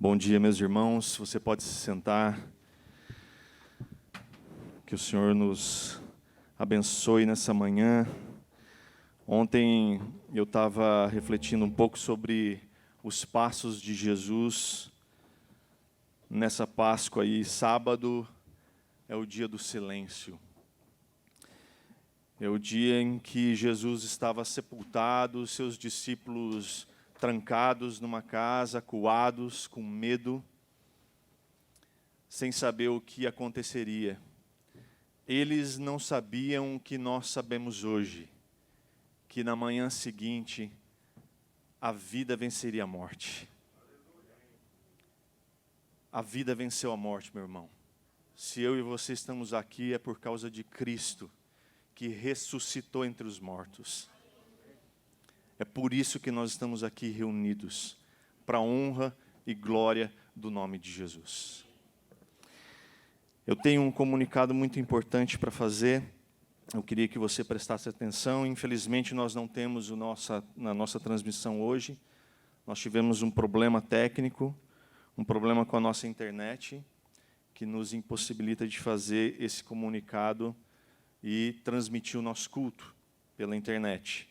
Bom dia, meus irmãos. Você pode se sentar. Que o Senhor nos abençoe nessa manhã. Ontem eu estava refletindo um pouco sobre os passos de Jesus nessa Páscoa aí. Sábado é o dia do silêncio. É o dia em que Jesus estava sepultado, seus discípulos trancados numa casa, acuados, com medo, sem saber o que aconteceria. Eles não sabiam o que nós sabemos hoje, que na manhã seguinte a vida venceria a morte. A vida venceu a morte, meu irmão. Se eu e você estamos aqui é por causa de Cristo, que ressuscitou entre os mortos. É por isso que nós estamos aqui reunidos, para a honra e glória do nome de Jesus. Eu tenho um comunicado muito importante para fazer. Eu queria que você prestasse atenção. Infelizmente, nós não temos na nossa transmissão hoje. Nós tivemos um problema técnico, um problema com a nossa internet, que nos impossibilita de fazer esse comunicado e transmitir o nosso culto pela internet.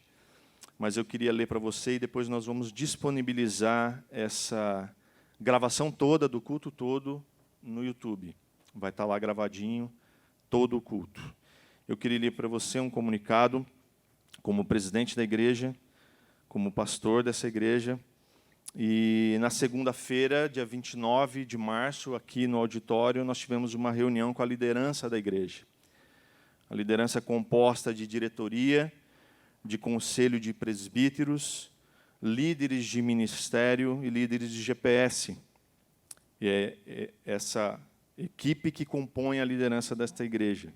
Mas eu queria ler para você e depois nós vamos disponibilizar essa gravação toda, do culto todo, no YouTube. Vai estar lá gravadinho, todo o culto. Eu queria ler para você um comunicado, como presidente da igreja, como pastor dessa igreja. E na segunda-feira, dia 29 de março, aqui no auditório, nós tivemos uma reunião com a liderança da igreja. A liderança composta de diretoria, de conselho de presbíteros, líderes de ministério e líderes de GPS. E é essa equipe que compõe a liderança desta igreja.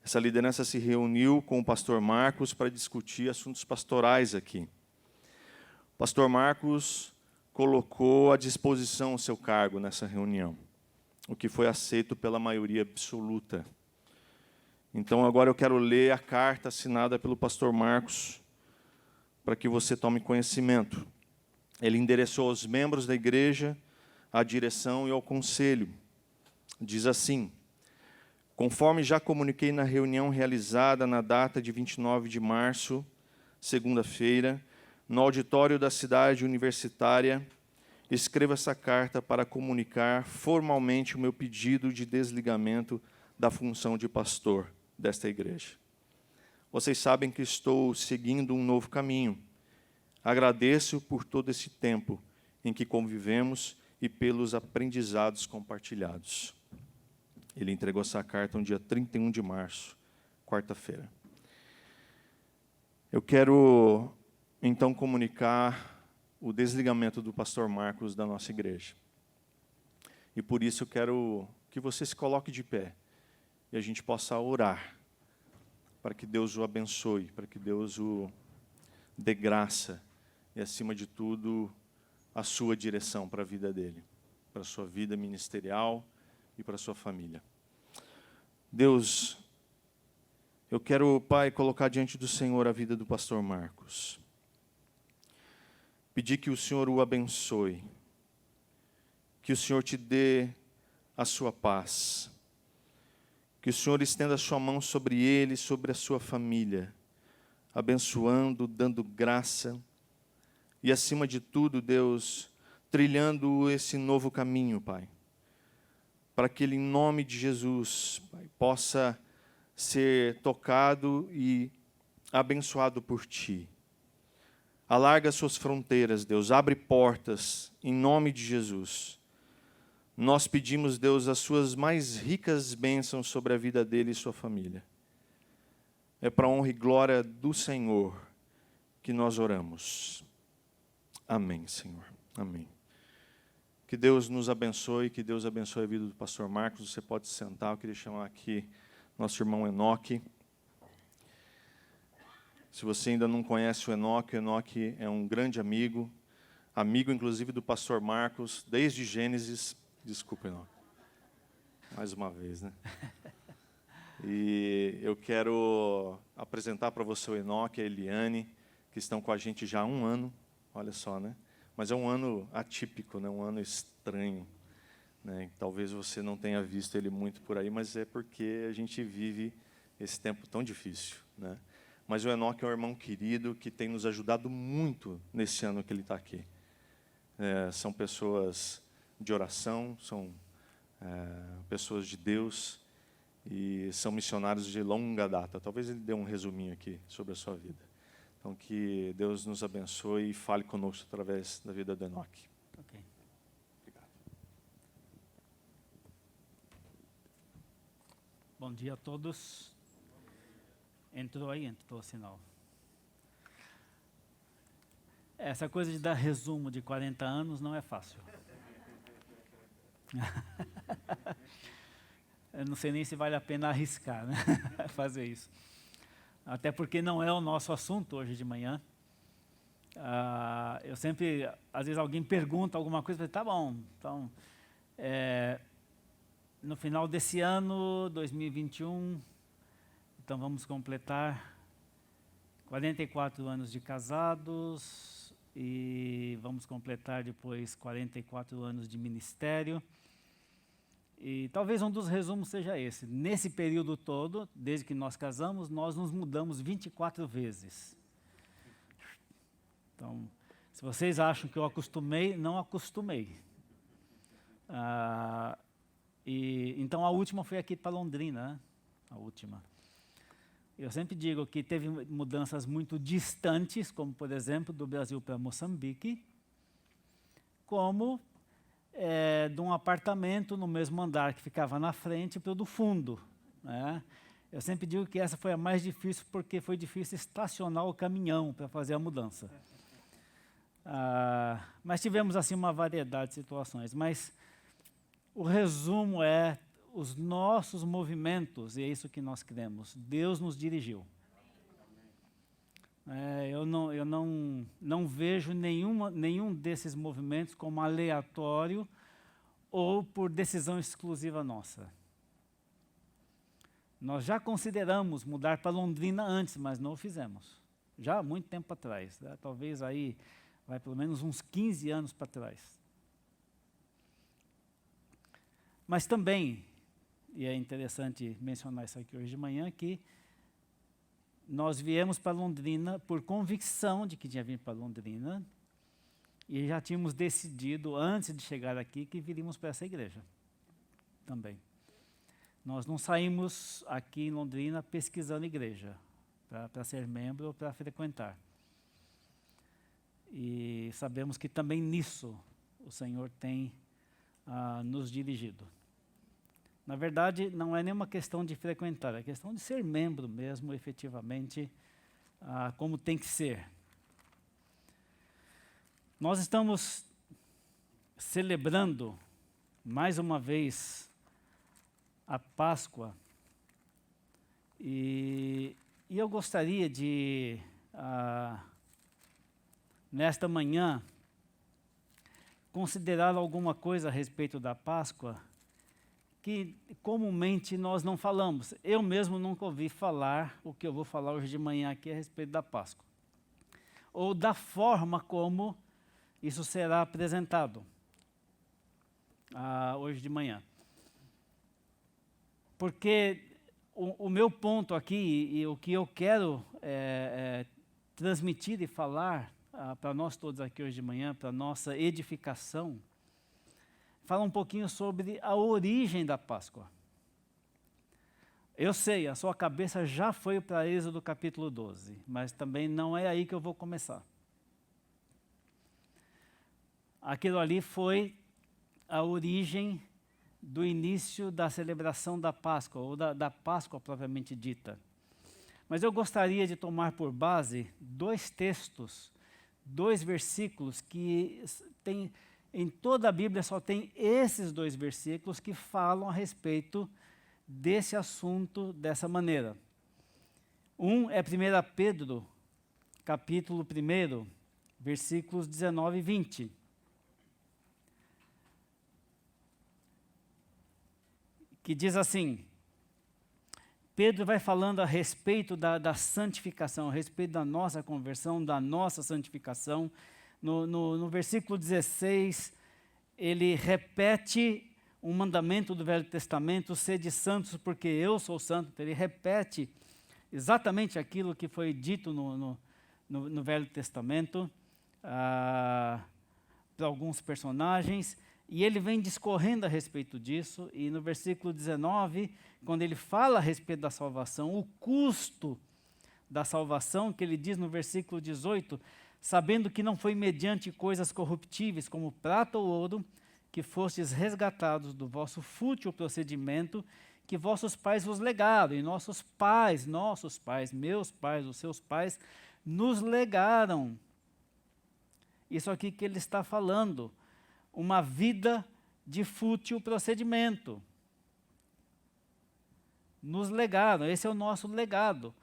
Essa liderança se reuniu com o pastor Marcos para discutir assuntos pastorais aqui. O pastor Marcos colocou à disposição o seu cargo nessa reunião, o que foi aceito pela maioria absoluta. Então, agora eu quero ler a carta assinada pelo pastor Marcos, para que você tome conhecimento. Ele endereçou aos membros da igreja, à direção e ao conselho. Diz assim: conforme já comuniquei na reunião realizada na data de 29 de março, segunda-feira, no auditório da cidade universitária, escrevo essa carta para comunicar formalmente o meu pedido de desligamento da função de pastor desta igreja. Vocês sabem que estou seguindo um novo caminho. Agradeço por todo esse tempo em que convivemos e pelos aprendizados compartilhados. Ele entregou essa carta no dia 31 de março, quarta-feira. Eu quero, então, comunicar o desligamento do pastor Marcos da nossa igreja. E por isso eu quero que você se coloque de pé e a gente possa orar para que Deus o abençoe, para que Deus o dê graça e, acima de tudo, a sua direção para a vida dele, para a sua vida ministerial e para a sua família. Deus, eu quero, Pai, colocar diante do Senhor a vida do pastor Marcos. Pedir que o Senhor o abençoe, que o Senhor te dê a sua paz, que o Senhor estenda a sua mão sobre ele, sobre a sua família, abençoando, dando graça e, acima de tudo, Deus, trilhando esse novo caminho, Pai, para que ele, em nome de Jesus, Pai, possa ser tocado e abençoado por Ti. Alarga as suas fronteiras, Deus, abre portas, em nome de Jesus. Nós pedimos, Deus, as suas mais ricas bênçãos sobre a vida dele e sua família. É para a honra e glória do Senhor que nós oramos. Amém, Senhor. Amém. Que Deus nos abençoe, que Deus abençoe a vida do pastor Marcos. Você pode se sentar. Eu queria chamar aqui nosso irmão Enoque. Se você ainda não conhece o Enoque é um grande amigo, inclusive do pastor Marcos, desde Gênesis. Desculpa, Enoque. Mais uma vez, né? E eu quero apresentar para você o Enoque e a Eliane, que estão com a gente já há um ano. Olha só, né? Mas é um ano atípico, né? Um ano estranho. Né? Talvez você não tenha visto ele muito por aí, mas é porque a gente vive esse tempo tão difícil. Né? Mas o Enoque é um irmão querido que tem nos ajudado muito nesse ano que ele está aqui. São pessoas de oração, são pessoas de Deus e são missionários de longa data. Talvez ele dê um resuminho aqui sobre a sua vida. Então, que Deus nos abençoe e fale conosco através da vida do Enoque. Ok. Obrigado. Bom dia a todos. Entrou o sinal. Essa coisa de dar resumo de 40 anos não é fácil. Eu não sei nem se vale a pena arriscar, né? Fazer isso. Até porque não é o nosso assunto hoje de manhã. Eu sempre, às vezes alguém pergunta alguma coisa, eu falo, tá bom, então, no final desse ano, 2021, então vamos completar 44 anos de casados e vamos completar depois 44 anos de ministério. E talvez um dos resumos seja esse. Nesse período todo, desde que nós casamos, nós nos mudamos 24 vezes. Então, se vocês acham que eu acostumei, não acostumei. Então a última foi aqui para Londrina, né? A última. Eu sempre digo que teve mudanças muito distantes, como por exemplo do Brasil para Moçambique, como de um apartamento no mesmo andar que ficava na frente para o do fundo. Né? Eu sempre digo que essa foi a mais difícil porque foi difícil estacionar o caminhão para fazer a mudança. Mas tivemos assim uma variedade de situações. Mas o resumo é os nossos movimentos, e é isso que nós queremos. Deus nos dirigiu. Eu não vejo nenhum desses movimentos como aleatório ou por decisão exclusiva nossa. Nós já consideramos mudar para Londrina antes, mas não o fizemos. Já há muito tempo atrás. Né? Talvez aí vai pelo menos uns 15 anos para trás. Mas também, e é interessante mencionar isso aqui hoje de manhã, que nós viemos para Londrina por convicção de que tinha vindo para Londrina e já tínhamos decidido, antes de chegar aqui, que viríamos para essa igreja também. Nós não saímos aqui em Londrina pesquisando igreja, para ser membro ou para frequentar. E sabemos que também nisso o Senhor tem nos dirigido. Na verdade, não é nenhuma questão de frequentar, é questão de ser membro mesmo, efetivamente, como tem que ser. Nós estamos celebrando, mais uma vez, a Páscoa, e eu gostaria de, nesta manhã, considerar alguma coisa a respeito da Páscoa, que comumente nós não falamos. Eu mesmo nunca ouvi falar o que eu vou falar hoje de manhã aqui a respeito da Páscoa. Ou da forma como isso será apresentado hoje de manhã. Porque o meu ponto aqui, e o que eu quero transmitir e falar para nós todos aqui hoje de manhã, para nossa edificação, fala um pouquinho sobre a origem da Páscoa. Eu sei, a sua cabeça já foi para Êxodo capítulo 12, mas também não é aí que eu vou começar. Aquilo ali foi a origem do início da celebração da Páscoa, ou da Páscoa propriamente dita. Mas eu gostaria de tomar por base 2 textos, 2 versículos que tem... Em toda a Bíblia só tem esses 2 versículos que falam a respeito desse assunto dessa maneira. Um é 1 Pedro, capítulo 1, versículos 19 e 20. Que diz assim, Pedro vai falando a respeito da santificação, a respeito da nossa conversão, da nossa santificação, No versículo 16, ele repete um mandamento do Velho Testamento, sede santos porque eu sou santo. Ele repete exatamente aquilo que foi dito no Velho Testamento para alguns personagens, e ele vem discorrendo a respeito disso, e no versículo 19, quando ele fala a respeito da salvação, o custo da salvação, que ele diz no versículo 18, sabendo que não foi mediante coisas corruptíveis, como prata ou ouro, que fostes resgatados do vosso fútil procedimento, que vossos pais vos legaram, e nossos pais, meus pais, os seus pais, nos legaram. Isso aqui que ele está falando, uma vida de fútil procedimento. Nos legaram, esse é o nosso legado.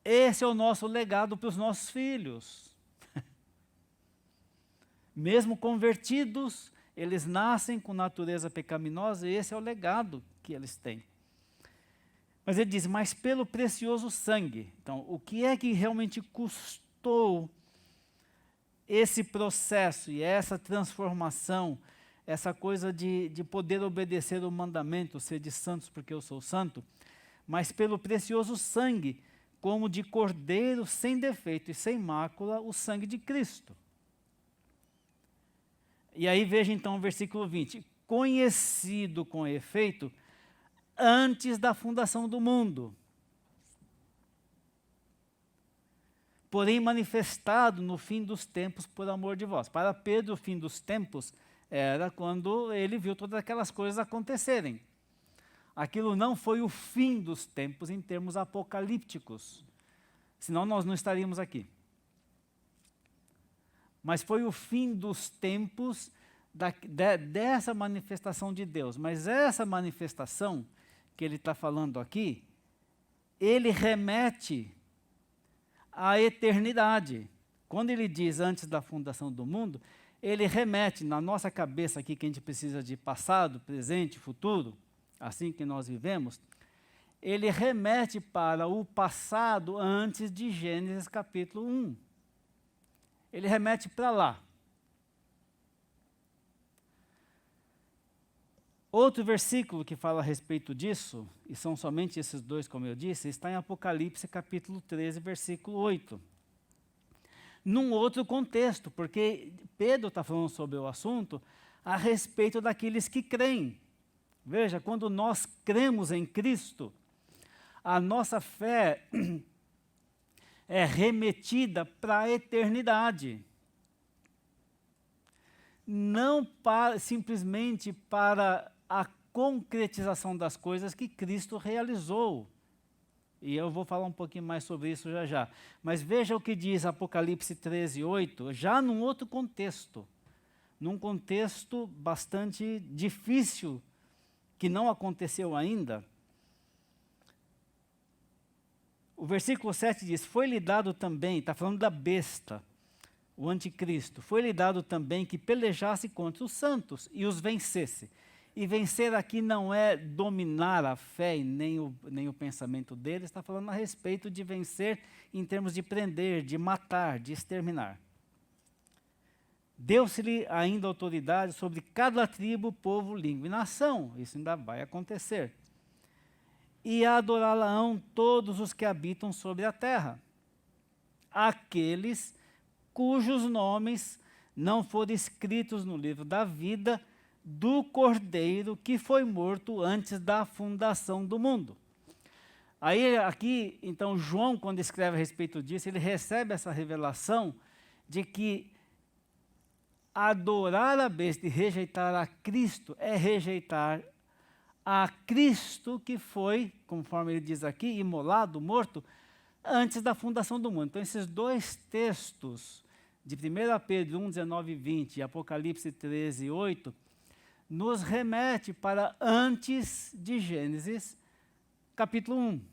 Esse é o nosso legado para os nossos filhos. Mesmo convertidos, eles nascem com natureza pecaminosa e esse é o legado que eles têm. Mas ele diz, mas pelo precioso sangue. Então, o que é que realmente custou esse processo e essa transformação, essa coisa de poder obedecer o mandamento, ser de santos porque eu sou santo, mas pelo precioso sangue, como de cordeiro sem defeito e sem mácula, o sangue de Cristo. E aí veja então o versículo 20, conhecido com efeito antes da fundação do mundo, porém manifestado no fim dos tempos por amor de vós. Para Pedro, o fim dos tempos era quando ele viu todas aquelas coisas acontecerem. Aquilo não foi o fim dos tempos em termos apocalípticos, senão nós não estaríamos aqui. Mas foi o fim dos tempos dessa manifestação de Deus. Mas essa manifestação que ele está falando aqui, ele remete à eternidade. Quando ele diz antes da fundação do mundo, ele remete na nossa cabeça aqui, que a gente precisa de passado, presente, futuro, assim que nós vivemos, ele remete para o passado antes de Gênesis capítulo 1. Ele remete para lá. Outro versículo que fala a respeito disso, e são somente esses dois, como eu disse, está em Apocalipse capítulo 13, versículo 8. Num outro contexto, porque Pedro está falando sobre o assunto a respeito daqueles que creem. Veja, quando nós cremos em Cristo, a nossa fé é remetida para a eternidade. Não simplesmente para a concretização das coisas que Cristo realizou. E eu vou falar um pouquinho mais sobre isso já já. Mas veja o que diz Apocalipse 13, 8, já num outro contexto. Num contexto bastante difícil, que não aconteceu ainda. O versículo 7 diz, foi-lhe dado também, está falando da besta, o anticristo, foi-lhe dado também que pelejasse contra os santos e os vencesse. E vencer aqui não é dominar a fé e nem o pensamento deles, está falando a respeito de vencer em termos de prender, de matar, de exterminar. Deu-se-lhe ainda autoridade sobre cada tribo, povo, língua e nação. Isso ainda vai acontecer. E adorá-la-ão todos os que habitam sobre a terra, aqueles cujos nomes não foram escritos no livro da vida do Cordeiro que foi morto antes da fundação do mundo. Aí aqui, então, João, quando escreve a respeito disso, ele recebe essa revelação de que adorar a besta e rejeitar a Cristo é rejeitar a Cristo que foi, conforme ele diz aqui, imolado, morto, antes da fundação do mundo. Então, esses dois textos, de 1 Pedro 1, 19 e 20 e Apocalipse 13, 8, nos remete para antes de Gênesis, capítulo 1.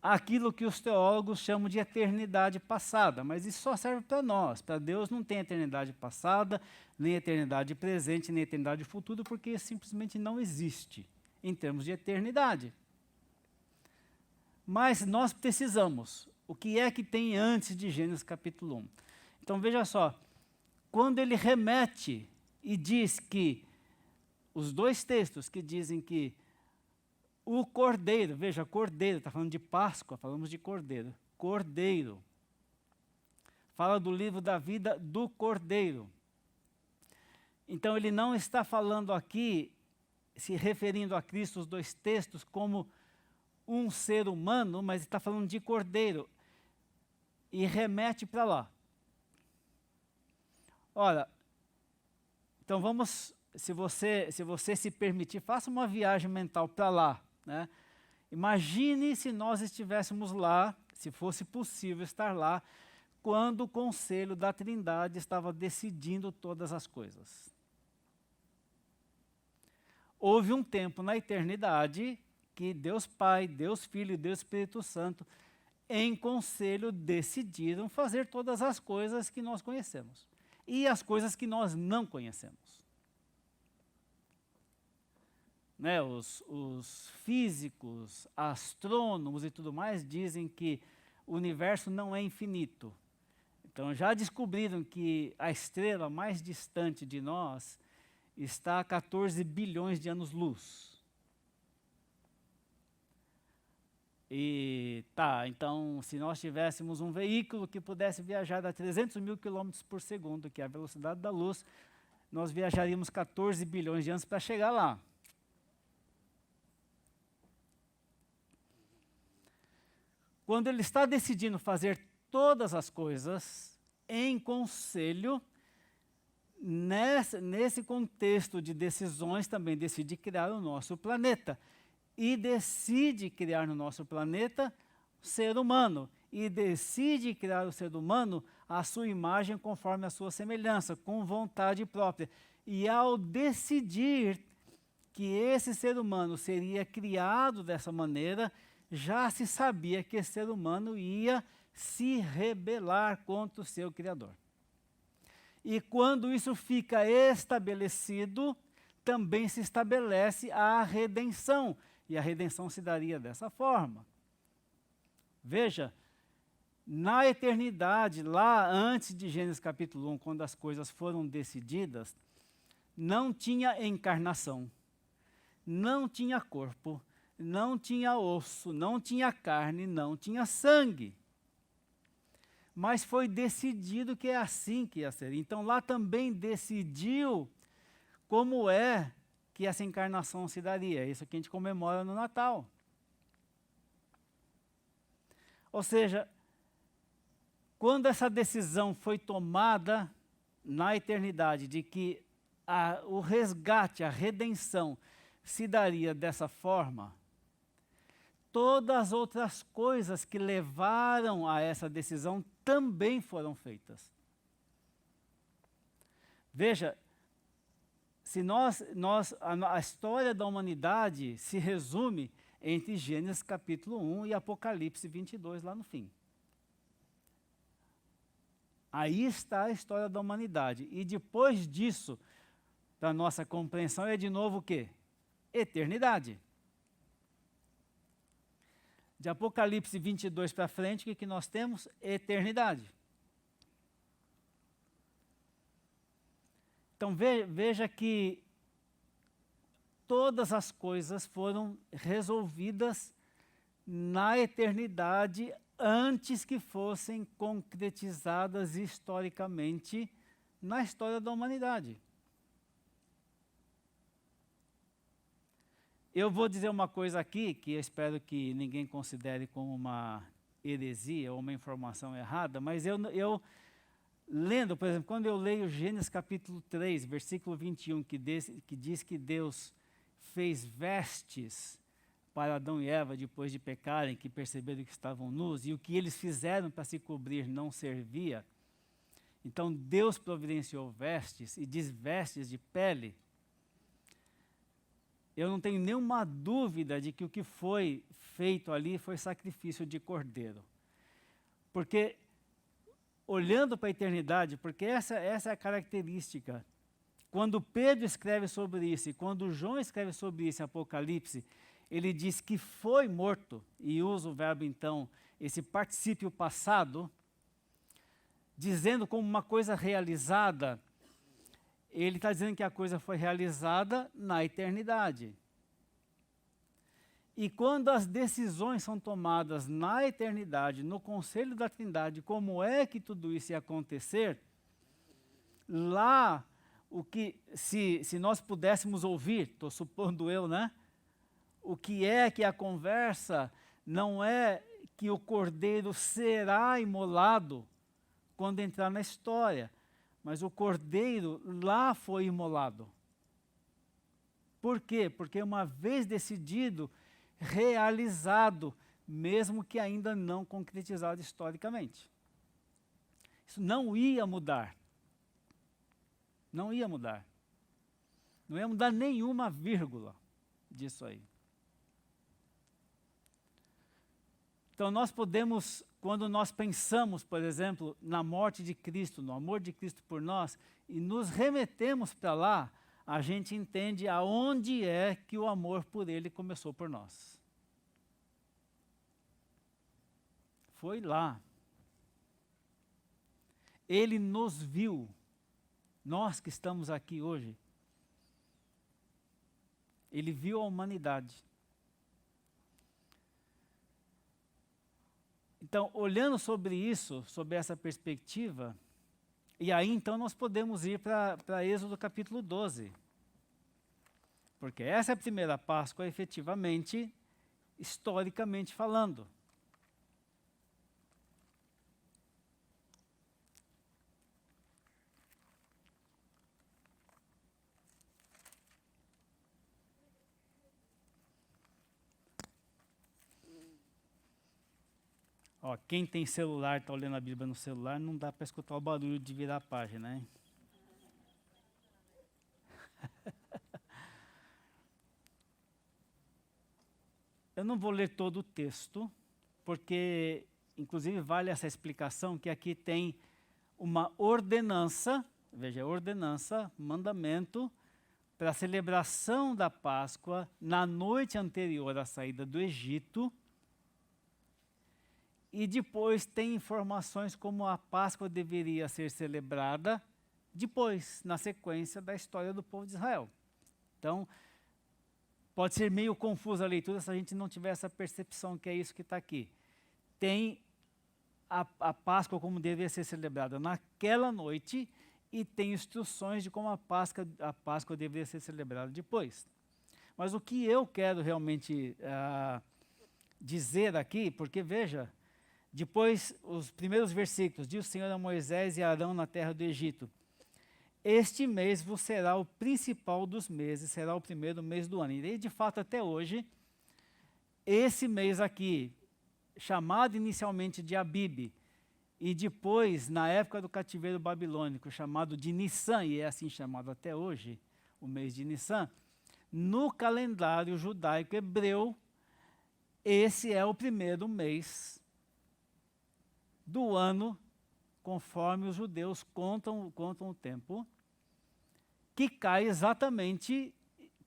Aquilo que os teólogos chamam de eternidade passada, mas isso só serve para nós. Para Deus não tem eternidade passada, nem eternidade presente, nem eternidade futura, porque isso simplesmente não existe em termos de eternidade. Mas nós precisamos. O que é que tem antes de Gênesis capítulo 1? Então veja só, quando ele remete e diz que, os dois textos que dizem que o cordeiro, veja, cordeiro, está falando de Páscoa, falamos de cordeiro. Cordeiro. Fala do livro da vida do cordeiro. Então ele não está falando aqui, se referindo a Cristo, os dois textos, como um ser humano, mas está falando de cordeiro. E remete para lá. Ora, então vamos, se você se permitir, faça uma viagem mental para lá, né? Imagine se nós estivéssemos lá, se fosse possível estar lá, quando o Conselho da Trindade estava decidindo todas as coisas. Houve um tempo na eternidade que Deus Pai, Deus Filho e Deus Espírito Santo, em conselho, decidiram fazer todas as coisas que nós conhecemos e as coisas que nós não conhecemos. Né, os físicos, astrônomos e tudo mais dizem que o universo não é infinito. Então já descobriram que a estrela mais distante de nós está a 14 bilhões de anos-luz. E tá, então se nós tivéssemos um veículo que pudesse viajar a 300 mil quilômetros por segundo, que é a velocidade da luz, nós viajaríamos 14 bilhões de anos para chegar lá. Quando ele está decidindo fazer todas as coisas em conselho, nesse contexto de decisões, também decide criar o nosso planeta. E decide criar no nosso planeta o ser humano. E decide criar o ser humano à sua imagem, conforme a sua semelhança, com vontade própria. E ao decidir que esse ser humano seria criado dessa maneira, já se sabia que esse ser humano ia se rebelar contra o seu Criador. E quando isso fica estabelecido, também se estabelece a redenção. E a redenção se daria dessa forma. Veja, na eternidade, lá antes de Gênesis capítulo 1, quando as coisas foram decididas, não tinha encarnação, não tinha corpo, não tinha osso, não tinha carne, não tinha sangue. Mas foi decidido que é assim que ia ser. Então lá também decidiu como é que essa encarnação se daria. É isso que a gente comemora no Natal. Ou seja, quando essa decisão foi tomada na eternidade de que o resgate, a redenção se daria dessa forma, todas as outras coisas que levaram a essa decisão também foram feitas. Veja, se a história da humanidade se resume entre Gênesis capítulo 1 e Apocalipse 22, lá no fim. Aí está a história da humanidade. E depois disso, para nossa compreensão, é de novo o quê? Eternidade. De Apocalipse 22 para frente, o que nós temos? Eternidade. Então veja que todas as coisas foram resolvidas na eternidade antes que fossem concretizadas historicamente na história da humanidade. Eu vou dizer uma coisa aqui que eu espero que ninguém considere como uma heresia ou uma informação errada, mas eu lendo, por exemplo, quando eu leio Gênesis capítulo 3, versículo 21, que diz que Deus fez vestes para Adão e Eva depois de pecarem, que perceberam que estavam nus, e o que eles fizeram para se cobrir não servia. Então Deus providenciou vestes, e diz vestes de pele. Eu não tenho nenhuma dúvida de que o que foi feito ali foi sacrifício de cordeiro. Porque, olhando para a eternidade, porque essa é a característica. Quando Pedro escreve sobre isso, e quando João escreve sobre isso em Apocalipse, ele diz que foi morto, e usa o verbo então, esse particípio passado, dizendo como uma coisa realizada, ele está dizendo que a coisa foi realizada na eternidade. E quando as decisões são tomadas na eternidade, no conselho da Trindade, como é que tudo isso ia acontecer, lá, se nós pudéssemos ouvir, estou supondo eu, né? O que é que a conversa não é que o cordeiro será imolado quando entrar na história, mas o cordeiro lá foi imolado. Por quê? Porque uma vez decidido, realizado, mesmo que ainda não concretizado historicamente. Isso não ia mudar. Não ia mudar. Não ia mudar nenhuma vírgula disso aí. Então nós podemos, quando nós pensamos, por exemplo, na morte de Cristo, no amor de Cristo por nós, e nos remetemos para lá, a gente entende aonde é que o amor por Ele começou por nós. Foi lá. Ele nos viu, nós que estamos aqui hoje. Ele viu a humanidade. Então, olhando sobre isso, sobre essa perspectiva, e aí então nós podemos ir para Êxodo capítulo 12. Porque essa é a primeira Páscoa, efetivamente, historicamente falando. Ó, quem tem celular, está olhando a Bíblia no celular, não dá para escutar o barulho de virar a página, hein? Eu não vou ler todo o texto, porque, inclusive, vale essa explicação, que aqui tem uma ordenança, veja, ordenança, mandamento, para a celebração da Páscoa na noite anterior à saída do Egito. E depois tem informações como a Páscoa deveria ser celebrada depois, na sequência da história do povo de Israel. Então, pode ser meio confusa a leitura se a gente não tiver essa percepção que é isso que está aqui. Tem a Páscoa como deveria ser celebrada naquela noite e tem instruções de como a Páscoa deveria ser celebrada depois. Mas o que eu quero realmente dizer aqui, porque veja, depois, os primeiros versículos, diz o Senhor a Moisés e a Arão na terra do Egito: este mês vos será o principal dos meses, será o primeiro mês do ano. E de fato, até hoje, esse mês aqui, chamado inicialmente de Abib, e depois, na época do cativeiro babilônico, chamado de Nissan, e é assim chamado até hoje, o mês de Nissan, no calendário judaico hebreu, esse é o primeiro mês do ano, conforme os judeus contam o tempo, que cai exatamente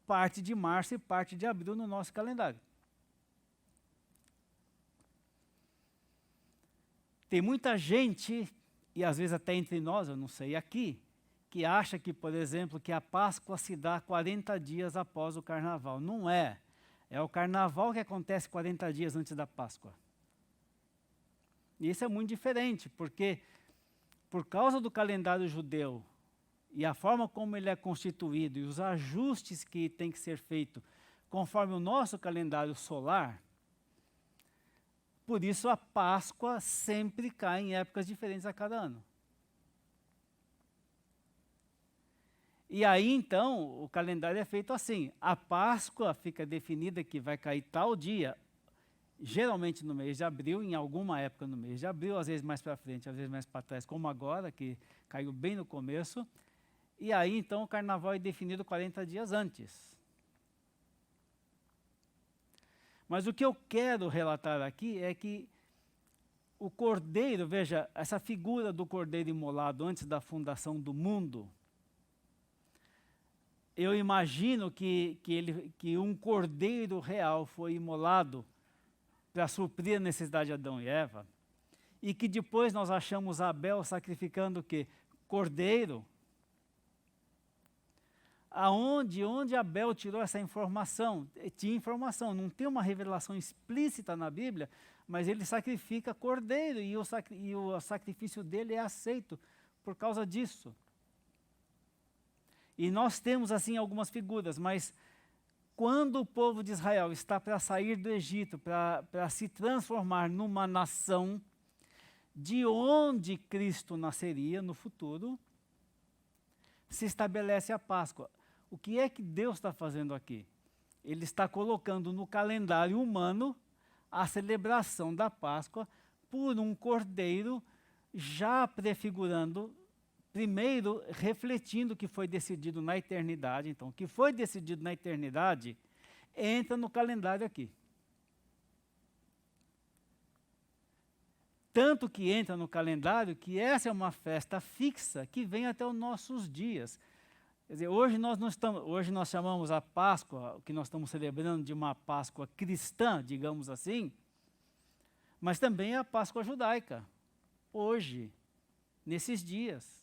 parte de março e parte de abril no nosso calendário. Tem muita gente, e às vezes até entre nós, eu não sei aqui, que acha que, por exemplo, que a Páscoa se dá 40 dias após o Carnaval. Não é. É o Carnaval que acontece 40 dias antes da Páscoa. E isso é muito diferente, porque por causa do calendário judeu e a forma como ele é constituído e os ajustes que tem que ser feito conforme o nosso calendário solar, por isso a Páscoa sempre cai em épocas diferentes a cada ano. E aí, então, o calendário é feito assim. A Páscoa fica definida que vai cair tal dia, geralmente no mês de abril, em alguma época no mês de abril, às vezes mais para frente, às vezes mais para trás, como agora, que caiu bem no começo. E aí, então, o carnaval é definido 40 dias antes. Mas o que eu quero relatar aqui é que o cordeiro, veja, essa figura do cordeiro imolado antes da fundação do mundo, eu imagino que um cordeiro real foi imolado para suprir a necessidade de Adão e Eva, e que depois nós achamos Abel sacrificando o quê? Cordeiro. Onde Abel tirou essa informação? Tinha informação, não tem uma revelação explícita na Bíblia, mas ele sacrifica cordeiro e o sacrifício dele é aceito por causa disso. E nós temos assim algumas figuras, mas quando o povo de Israel está para sair do Egito, para se transformar numa nação, de onde Cristo nasceria no futuro, se estabelece a Páscoa. O que é que Deus está fazendo aqui? Ele está colocando no calendário humano a celebração da Páscoa por um cordeiro, já prefigurando, primeiro refletindo o que foi decidido na eternidade. Então, o que foi decidido na eternidade entra no calendário aqui. Tanto que entra no calendário que essa é uma festa fixa que vem até os nossos dias. Quer dizer, hoje nós chamamos a Páscoa, o que nós estamos celebrando, de uma Páscoa cristã, digamos assim, mas também é a Páscoa judaica, hoje, nesses dias.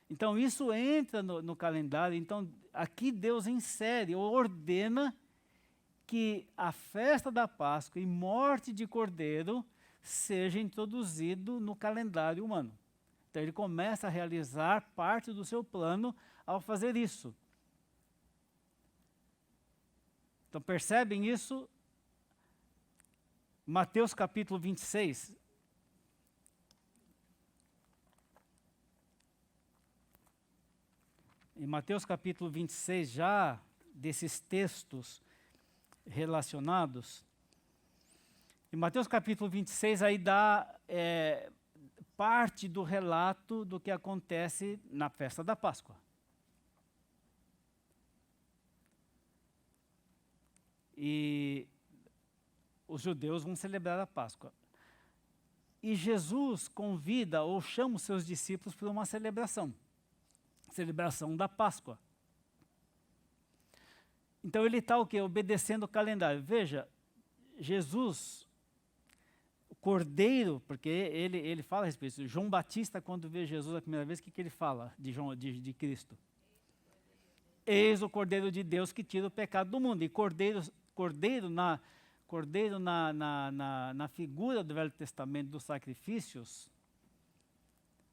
Então isso entra no calendário, então aqui Deus insere, ou ordena que a festa da Páscoa e morte de cordeiro seja introduzido no calendário humano. Então ele começa a realizar parte do seu plano ao fazer isso. Então percebem isso? Mateus capítulo 26. Em Mateus capítulo 26, já desses textos relacionados, em Mateus capítulo 26 aí dá parte do relato do que acontece na festa da Páscoa. E os judeus vão celebrar a Páscoa. E Jesus convida ou chama os seus discípulos para uma celebração da Páscoa. Então ele está o quê? Obedecendo o calendário. Veja, Jesus, o Cordeiro, porque ele fala a respeito disso. João Batista, quando vê Jesus a primeira vez, o que ele fala de Cristo? Eis o Cordeiro de Deus que tira o pecado do mundo. E cordeiro na figura do Velho Testamento dos sacrifícios,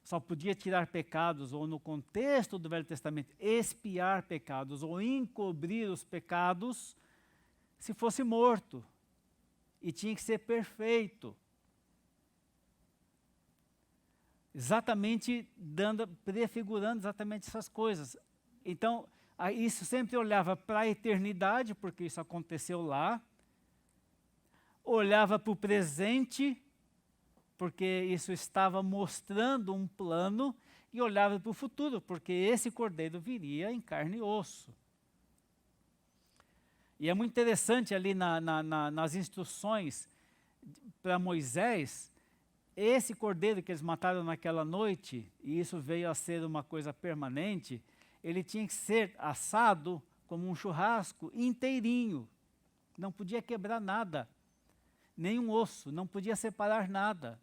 só podia tirar pecados, ou no contexto do Velho Testamento, expiar pecados, ou encobrir os pecados, se fosse morto. E tinha que ser perfeito. Exatamente prefigurando exatamente essas coisas. Então, isso sempre olhava para a eternidade, porque isso aconteceu lá. Olhava para o presente, porque isso estava mostrando um plano, e olhava para o futuro, porque esse cordeiro viria em carne e osso. E é muito interessante ali nas instruções para Moisés, esse cordeiro que eles mataram naquela noite, e isso veio a ser uma coisa permanente, ele tinha que ser assado como um churrasco inteirinho, não podia quebrar nada, nem um osso, não podia separar nada.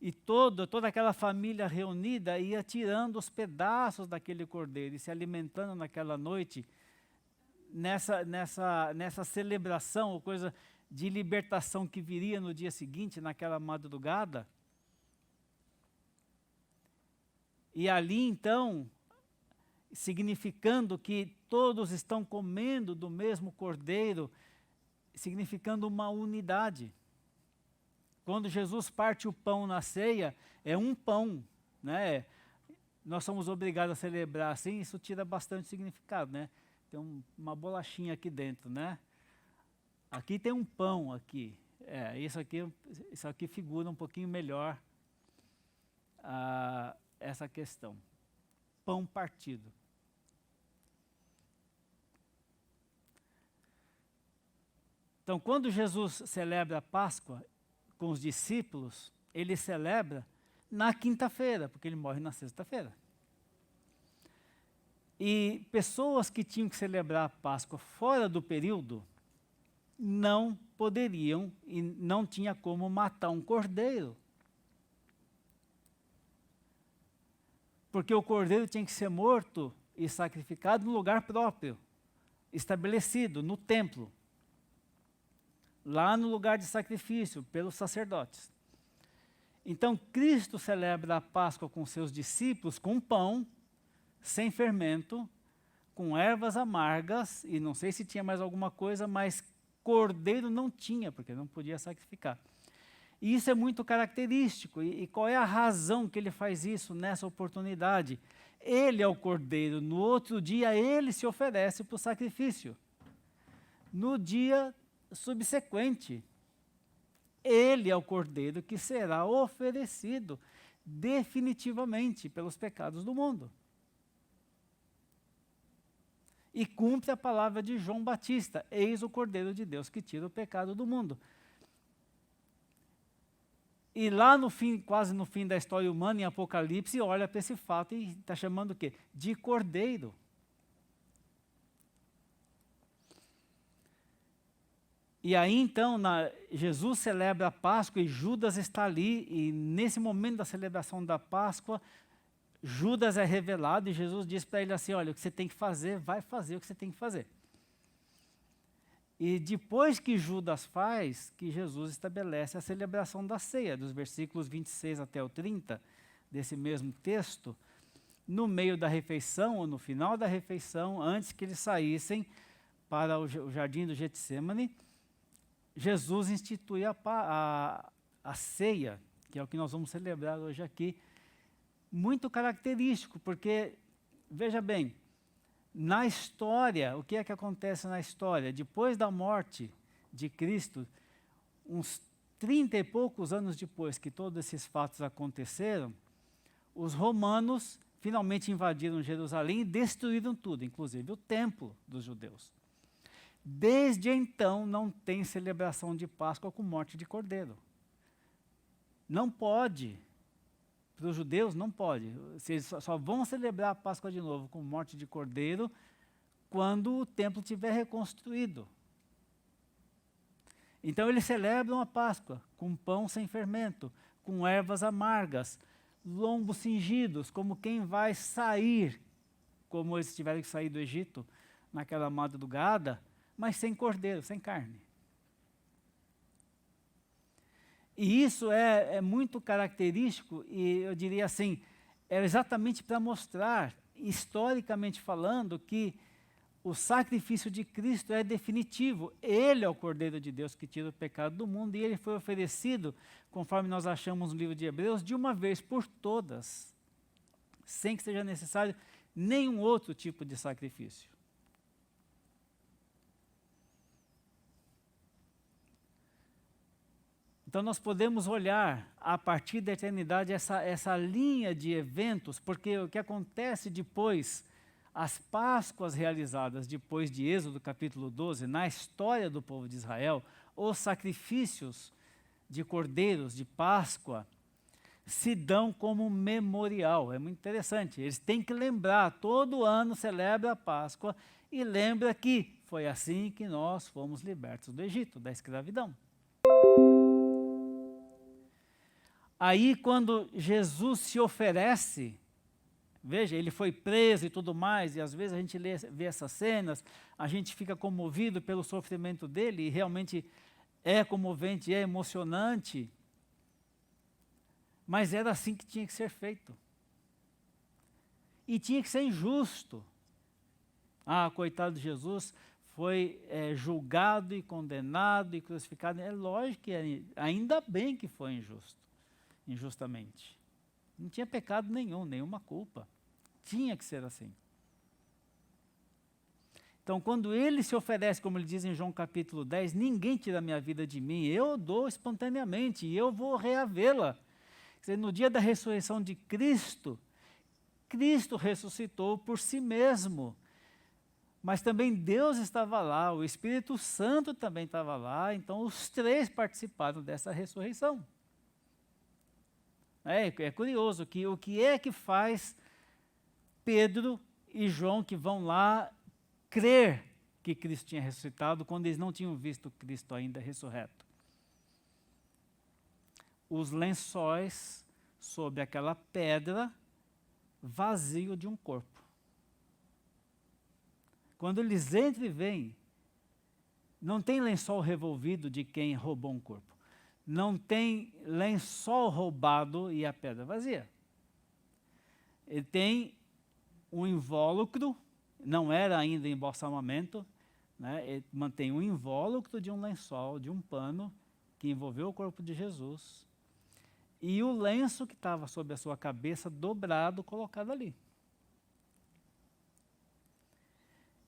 E toda aquela família reunida ia tirando os pedaços daquele cordeiro e se alimentando naquela noite, nessa celebração, ou coisa de libertação que viria no dia seguinte, naquela madrugada. E ali então, significando que todos estão comendo do mesmo cordeiro, significando uma unidade. Quando Jesus parte o pão na ceia, é um pão, né? Nós somos obrigados a celebrar assim, isso tira bastante significado, né? Tem uma bolachinha aqui dentro, né? Aqui tem um pão aqui. Isso aqui figura um pouquinho melhor essa questão. Pão partido. Então, quando Jesus celebra a Páscoa com os discípulos, ele celebra na quinta-feira, porque ele morre na sexta-feira. E pessoas que tinham que celebrar a Páscoa fora do período, não poderiam e não tinha como matar um cordeiro. Porque o cordeiro tinha que ser morto e sacrificado no lugar próprio, estabelecido no templo, lá no lugar de sacrifício, pelos sacerdotes. Então, Cristo celebra a Páscoa com seus discípulos com pão, sem fermento, com ervas amargas, e não sei se tinha mais alguma coisa, mas cordeiro não tinha, porque não podia sacrificar. E isso é muito característico. E qual é a razão que ele faz isso nessa oportunidade? Ele é o cordeiro, no outro dia ele se oferece para o sacrifício. No dia subsequente, ele é o cordeiro que será oferecido definitivamente pelos pecados do mundo. E cumpre a palavra de João Batista: eis o Cordeiro de Deus que tira o pecado do mundo. E lá no fim, quase no fim da história humana, em Apocalipse, olha para esse fato e está chamando o quê? De Cordeiro. E aí então, Jesus celebra a Páscoa e Judas está ali, e nesse momento da celebração da Páscoa, Judas é revelado e Jesus diz para ele assim: olha, o que você tem que fazer, vai fazer o que você tem que fazer. E depois que Judas faz, que Jesus estabelece a celebração da ceia, dos versículos 26 até o 30, desse mesmo texto, no meio da refeição, ou no final da refeição, antes que eles saíssem para o jardim do Getsemane, Jesus institui a ceia, que é o que nós vamos celebrar hoje aqui, muito característico, porque, veja bem, na história, o que é que acontece na história? Depois da morte de Cristo, uns 30 e poucos anos depois que todos esses fatos aconteceram, os romanos finalmente invadiram Jerusalém e destruíram tudo, inclusive o templo dos judeus. Desde então, não tem celebração de Páscoa com morte de cordeiro. Não pode. Para os judeus, não pode. Eles só vão celebrar a Páscoa de novo com morte de cordeiro quando o templo estiver reconstruído. Então, eles celebram a Páscoa com pão sem fermento, com ervas amargas, lombos cingidos, como quem vai sair, como eles tiveram que sair do Egito naquela madrugada, mas sem cordeiro, sem carne. E isso é muito característico, e eu diria assim, é exatamente para mostrar, historicamente falando, que o sacrifício de Cristo é definitivo. Ele é o Cordeiro de Deus que tira o pecado do mundo, e ele foi oferecido, conforme nós achamos no livro de Hebreus, de uma vez por todas, sem que seja necessário nenhum outro tipo de sacrifício. Então nós podemos olhar a partir da eternidade essa linha de eventos, porque o que acontece depois, as Páscoas realizadas depois de Êxodo capítulo 12, na história do povo de Israel, os sacrifícios de cordeiros de Páscoa, se dão como memorial. É muito interessante, eles têm que lembrar, todo ano celebra a Páscoa e lembra que foi assim que nós fomos libertos do Egito, da escravidão. Aí, quando Jesus se oferece, veja, ele foi preso e tudo mais, e às vezes a gente vê essas cenas, a gente fica comovido pelo sofrimento dele, e realmente é comovente, é emocionante, mas era assim que tinha que ser feito. E tinha que ser injusto. Ah, coitado de Jesus, foi julgado e condenado e crucificado. É lógico que ainda bem que foi injustamente. Não tinha pecado nenhum, nenhuma culpa. Tinha que ser assim. Então, quando ele se oferece, como ele diz em João capítulo 10, ninguém tira a minha vida de mim, eu dou espontaneamente e eu vou reavê-la. Quer dizer, no dia da ressurreição de Cristo, Cristo ressuscitou por si mesmo. Mas também Deus estava lá, o Espírito Santo também estava lá, então os três participaram dessa ressurreição. É curioso que o que é que faz Pedro e João, que vão lá, crer que Cristo tinha ressuscitado, quando eles não tinham visto Cristo ainda ressurreto. Os lençóis sobre aquela pedra, vazio de um corpo. Quando eles entram e veem, não tem lençol revolvido de quem roubou um corpo. Não tem lençol roubado e a pedra vazia. Ele tem um invólucro, não era ainda embalsamamento, né? Ele mantém um invólucro de um lençol, de um pano, que envolveu o corpo de Jesus, e o lenço que estava sobre a sua cabeça dobrado, colocado ali.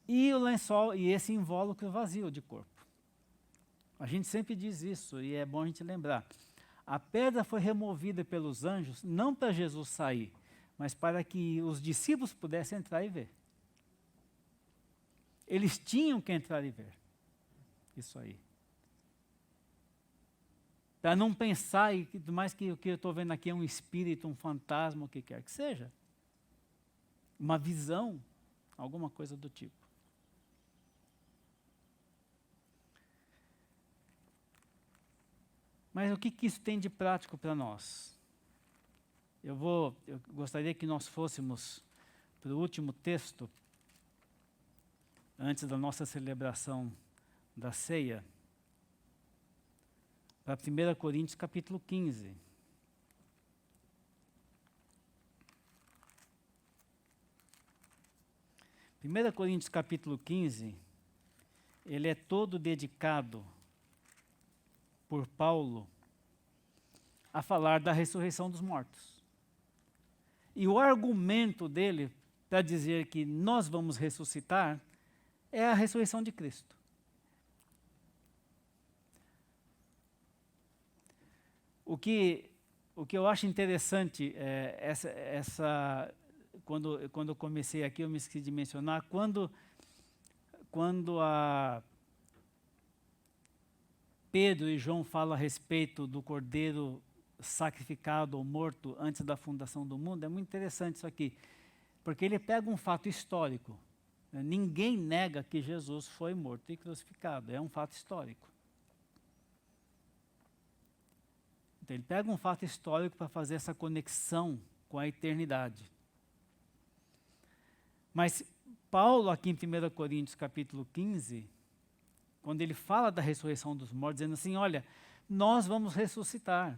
E o lençol, e esse invólucro vazio de corpo. A gente sempre diz isso, e é bom a gente lembrar. A pedra foi removida pelos anjos, não para Jesus sair, mas para que os discípulos pudessem entrar e ver. Eles tinham que entrar e ver. Isso aí. Para não pensar, e mais que o que eu estou vendo aqui é um espírito, um fantasma, o que quer que seja. Uma visão, alguma coisa do tipo. Mas o que isso tem de prático para nós? Eu gostaria que nós fôssemos para o último texto, antes da nossa celebração da ceia, para 1 Coríntios capítulo 15. Primeira Coríntios capítulo 15, ele é todo dedicado por Paulo a falar da ressurreição dos mortos. E o argumento dele para dizer que nós vamos ressuscitar é a ressurreição de Cristo. O que eu acho interessante, quando eu comecei aqui, eu me esqueci de mencionar, quando Pedro e João falam a respeito do cordeiro sacrificado ou morto antes da fundação do mundo, é muito interessante isso aqui, porque ele pega um fato histórico. Né? Ninguém nega que Jesus foi morto e crucificado, é um fato histórico. Então ele pega um fato histórico para fazer essa conexão com a eternidade. Mas Paulo, aqui em 1 Coríntios capítulo 15, quando ele fala da ressurreição dos mortos, dizendo assim, olha, nós vamos ressuscitar.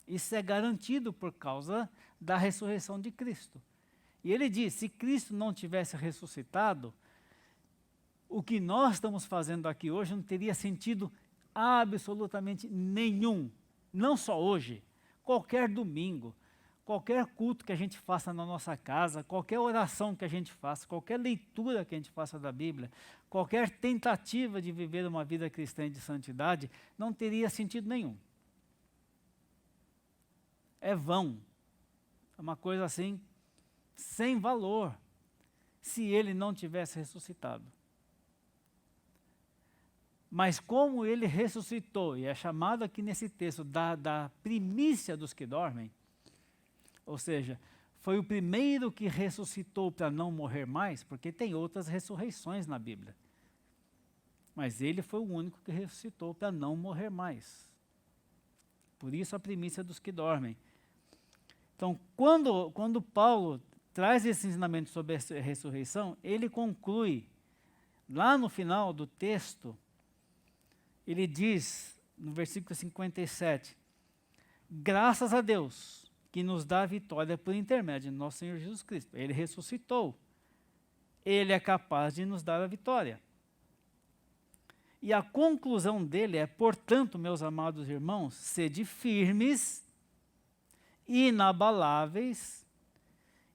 Isso é garantido por causa da ressurreição de Cristo. E ele diz, se Cristo não tivesse ressuscitado, o que nós estamos fazendo aqui hoje não teria sentido absolutamente nenhum. Não só hoje, qualquer domingo, qualquer culto que a gente faça na nossa casa, qualquer oração que a gente faça, qualquer leitura que a gente faça da Bíblia, qualquer tentativa de viver uma vida cristã de santidade, não teria sentido nenhum. É vão. É uma coisa assim, sem valor, se ele não tivesse ressuscitado. Mas como ele ressuscitou, e é chamado aqui nesse texto da primícia dos que dormem, ou seja, foi o primeiro que ressuscitou para não morrer mais, porque tem outras ressurreições na Bíblia. Mas ele foi o único que ressuscitou para não morrer mais. Por isso a primícia dos que dormem. Então, quando Paulo traz esse ensinamento sobre a ressurreição, ele conclui, lá no final do texto, ele diz, no versículo 57, graças a Deus, que nos dá a vitória por intermédio de nosso Senhor Jesus Cristo. Ele ressuscitou. Ele é capaz de nos dar a vitória. E a conclusão dele é, portanto, meus amados irmãos, sede firmes, inabaláveis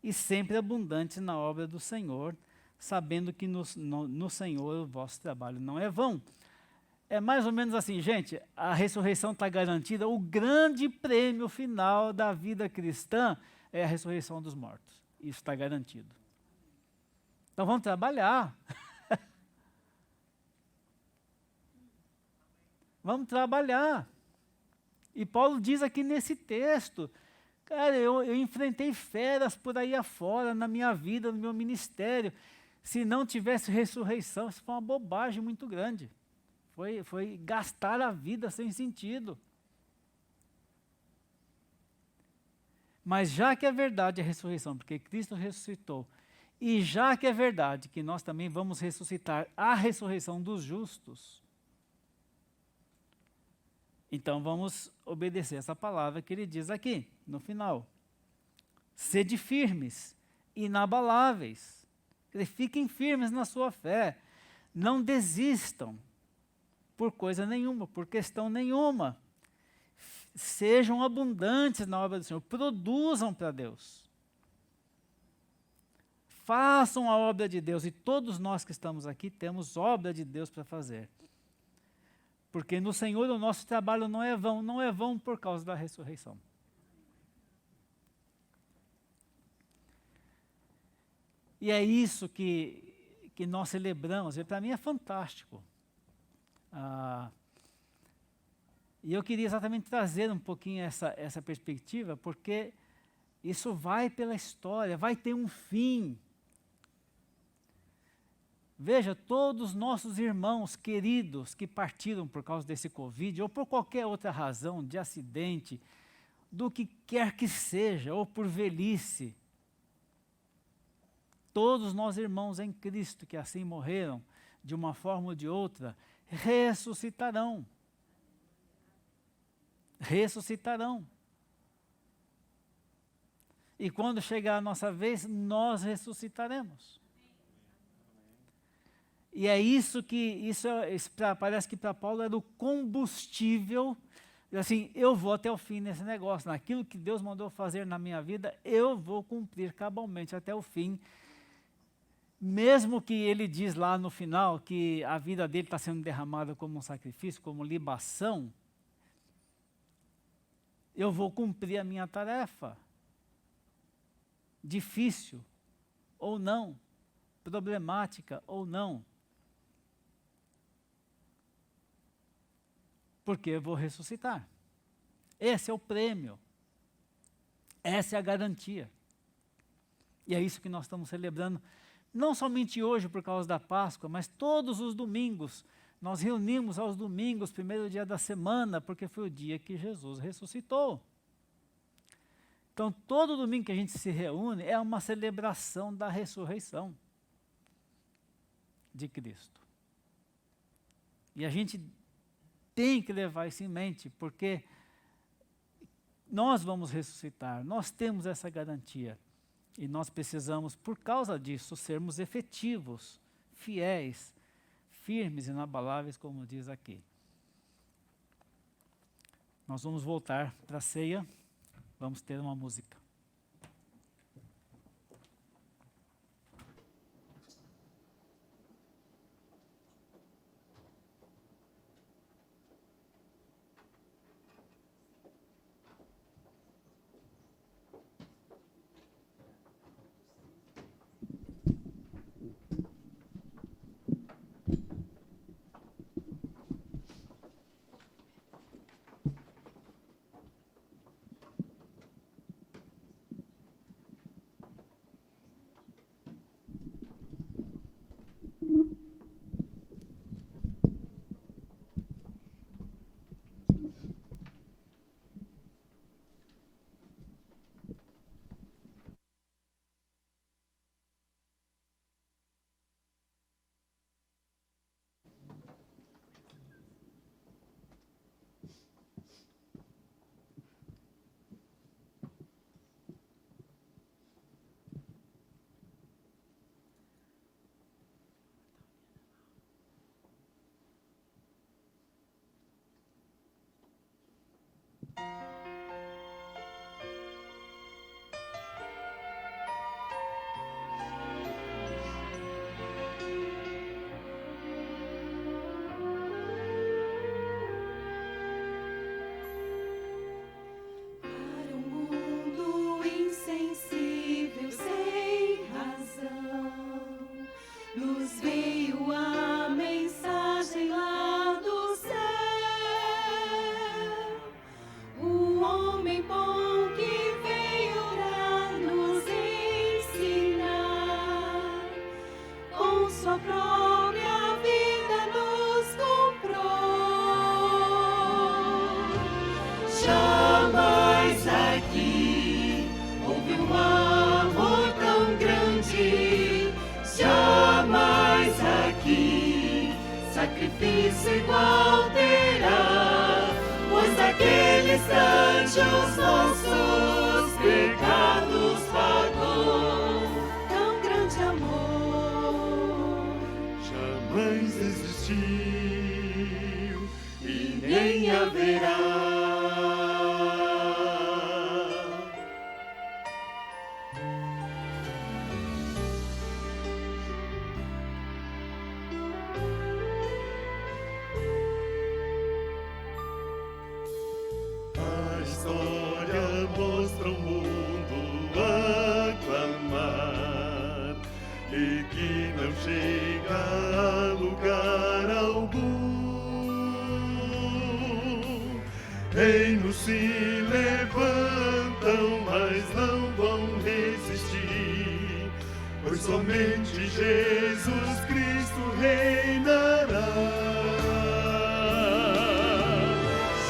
e sempre abundantes na obra do Senhor, sabendo que no Senhor o vosso trabalho não é vão. É mais ou menos assim, gente, a ressurreição está garantida, o grande prêmio final da vida cristã é a ressurreição dos mortos. Isso está garantido. Então vamos trabalhar. Vamos trabalhar. E Paulo diz aqui nesse texto, cara, eu enfrentei feras por aí afora, na minha vida, no meu ministério. Se não tivesse ressurreição, isso foi uma bobagem muito grande. Foi gastar a vida sem sentido. Mas já que é verdade a ressurreição, porque Cristo ressuscitou, e já que é verdade que nós também vamos ressuscitar a ressurreição dos justos, então vamos obedecer essa palavra que ele diz aqui, no final. Sede firmes, inabaláveis. Fiquem firmes na sua fé. Não desistam por coisa nenhuma, por questão nenhuma. Sejam abundantes na obra do Senhor. Produzam para Deus. Façam a obra de Deus. E todos nós que estamos aqui temos obra de Deus para fazer. Porque no Senhor o nosso trabalho não é vão por causa da ressurreição. E é isso que nós celebramos, e para mim é fantástico. E eu queria exatamente trazer um pouquinho essa perspectiva, porque isso vai pela história, vai ter um fim. Veja, todos os nossos irmãos queridos que partiram por causa desse Covid, ou por qualquer outra razão, de acidente, do que quer que seja, ou por velhice, todos nós irmãos em Cristo que assim morreram, de uma forma ou de outra, ressuscitarão. Ressuscitarão. E quando chegar a nossa vez, nós ressuscitaremos. E é isso que, parece que para Paulo era o combustível, assim, eu vou até o fim nesse negócio, naquilo que Deus mandou fazer na minha vida, eu vou cumprir cabalmente até o fim. Mesmo que ele diz lá no final que a vida dele está sendo derramada como um sacrifício, como libação, eu vou cumprir a minha tarefa. Difícil ou não, problemática ou não. Porque eu vou ressuscitar. Esse é o prêmio. Essa é a garantia. E é isso que nós estamos celebrando, não somente hoje por causa da Páscoa, mas todos os domingos. Nós reunimos aos domingos, primeiro dia da semana, porque foi o dia que Jesus ressuscitou. Então, todo domingo que a gente se reúne é uma celebração da ressurreição de Cristo. E a gente tem que levar isso em mente, porque nós vamos ressuscitar, nós temos essa garantia. E nós precisamos, por causa disso, sermos efetivos, fiéis, firmes e inabaláveis, como diz aqui. Nós vamos voltar para a ceia, vamos ter uma música. sacrifício igual terá, pois naquele instante os nossos pecados pagou. Tão grande amor Jamais existiu e nem haverá. A história mostra o mundo a clamar e que não chega a lugar algum. Reinos se levantam, mas não vão resistir, pois somente Jesus Cristo reinará.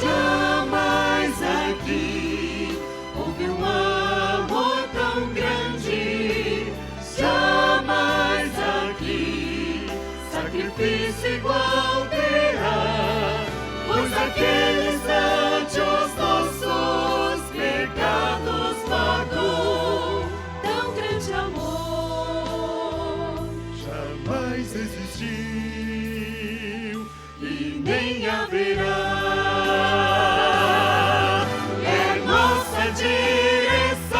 jamais aqui houve um amor tão grande, jamais aqui sacrifício igual terá, pois naquele instante os nossos pecados pagou. Tão grande amor Jamais existiu e nem haverá. é nossa direção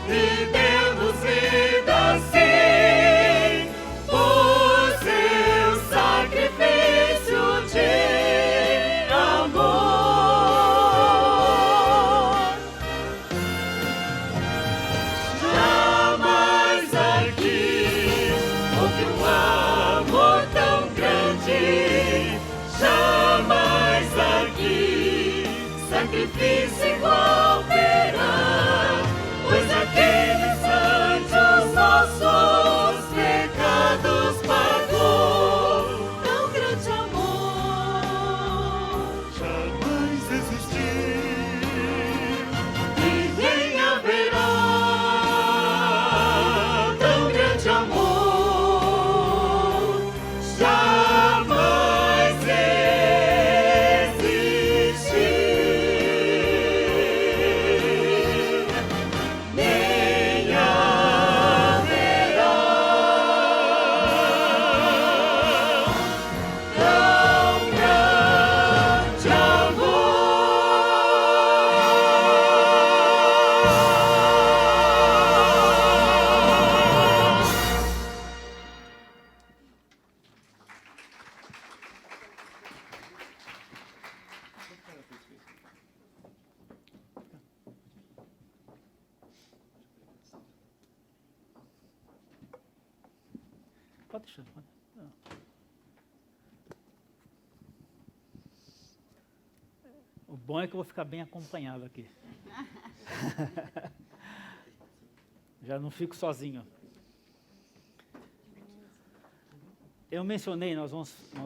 e Deus vida assim, por seu sacrifício de amor. Jamais aqui houve um amor tão grande, jamais aqui sacrifício igual terá, pois naquele instante os nossos pecados pagou. Tão grande amor Jamais existiu e nem haverá. Tão grande amor jamais existiu, nem haverá. Tão grande amor. Pode deixar. Não. O bom é que eu vou ficar bem acompanhado aqui. Já não fico sozinho. Eu mencionei, nós